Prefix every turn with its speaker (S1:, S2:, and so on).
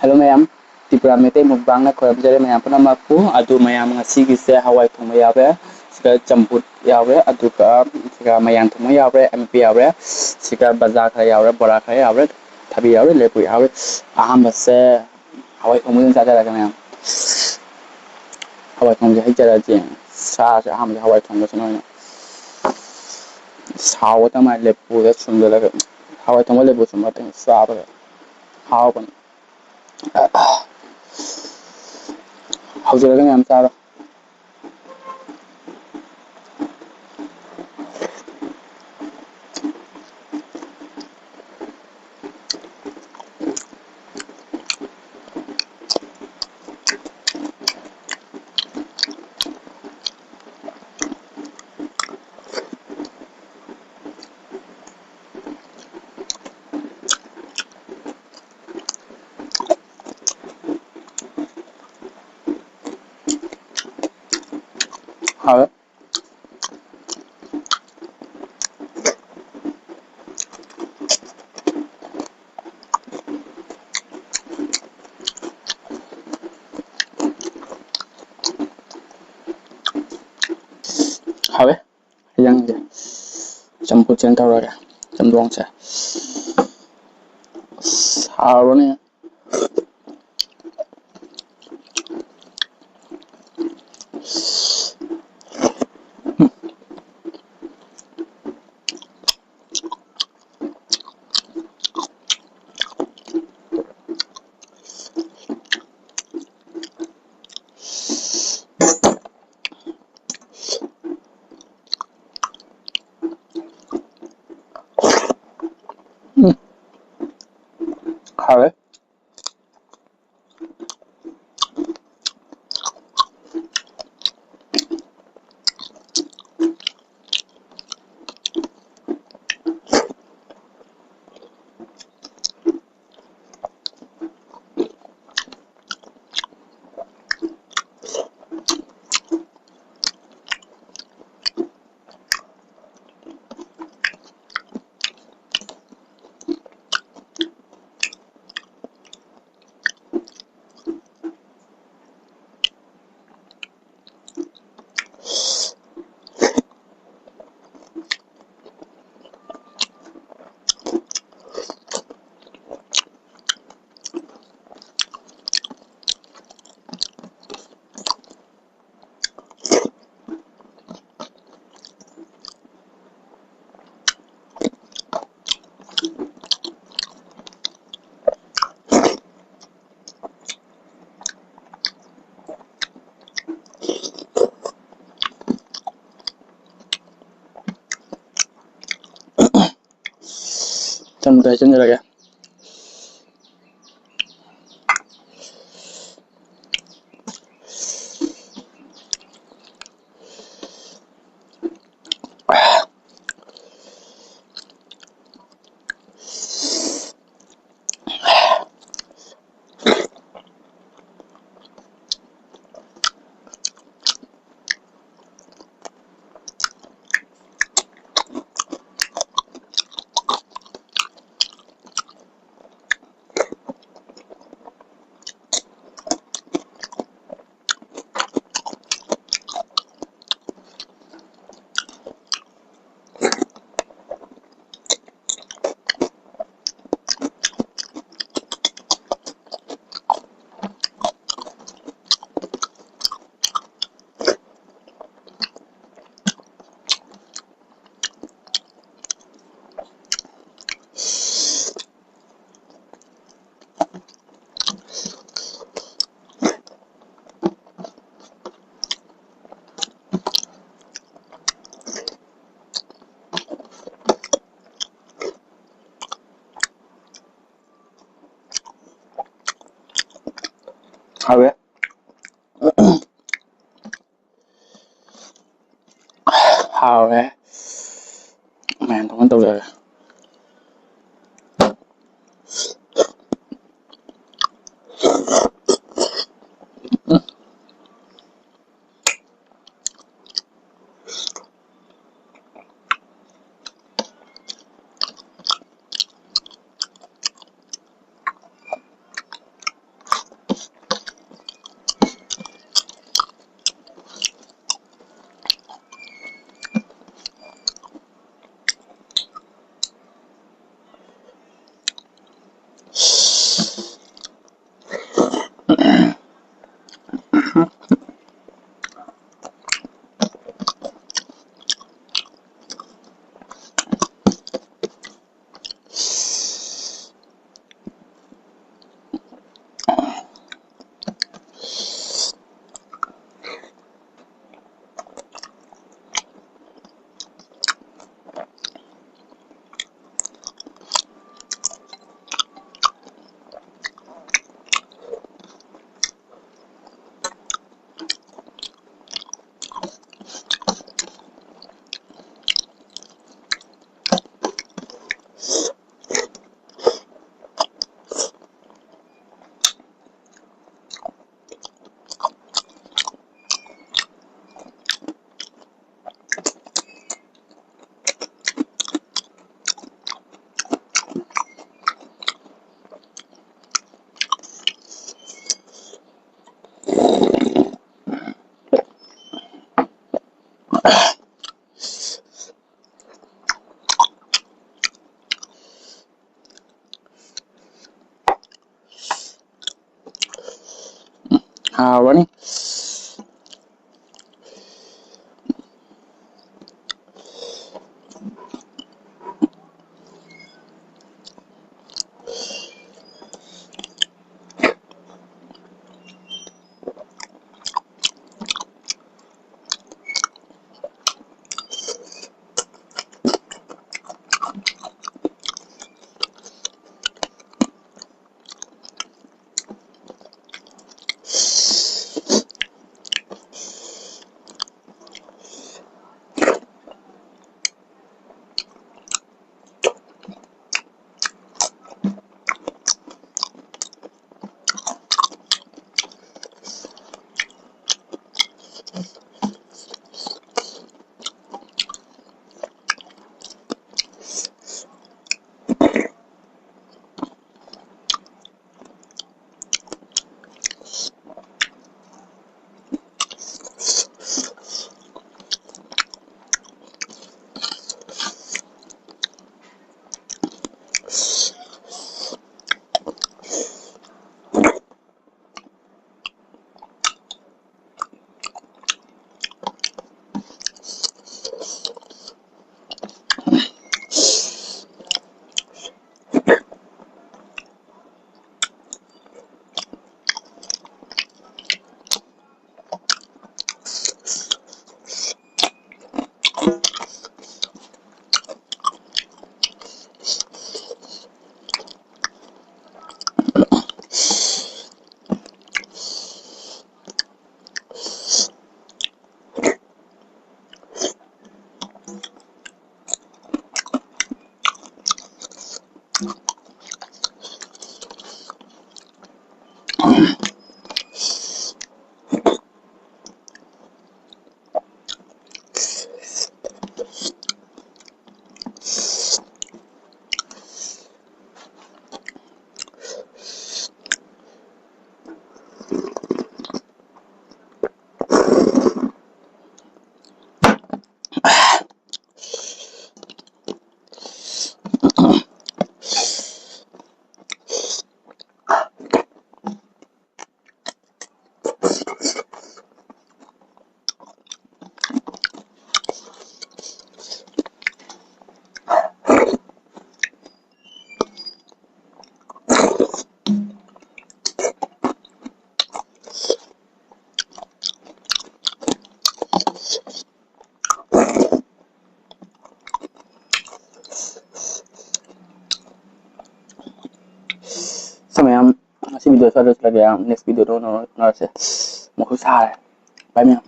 S1: Hello mayam, Tripura Mete Mukbang na khorabjare mayam punamakpu adu mayam ngasigise hawai thongba yabre sika champut yabre aduga sika mayang thongba yabre MP yabre sika baza kha yabre bora kha yabre thabi yabre lepu yabre ahambase hawai thongba jajara mayam hawai thongba haijara je sa se ahambase hawai thongba sono sawa tama lepu da sundala hawai thongba lepu sumba teng sa ba hawan hawjara mayam taro hawe hawe yang je champut chen tawra chamdong cha sawa ne hawe chamdai chen jara hawe hawe man thong tawra Running. Sampai yang masih video terus lagi yang next video tuh nol nol sih mau susah ya,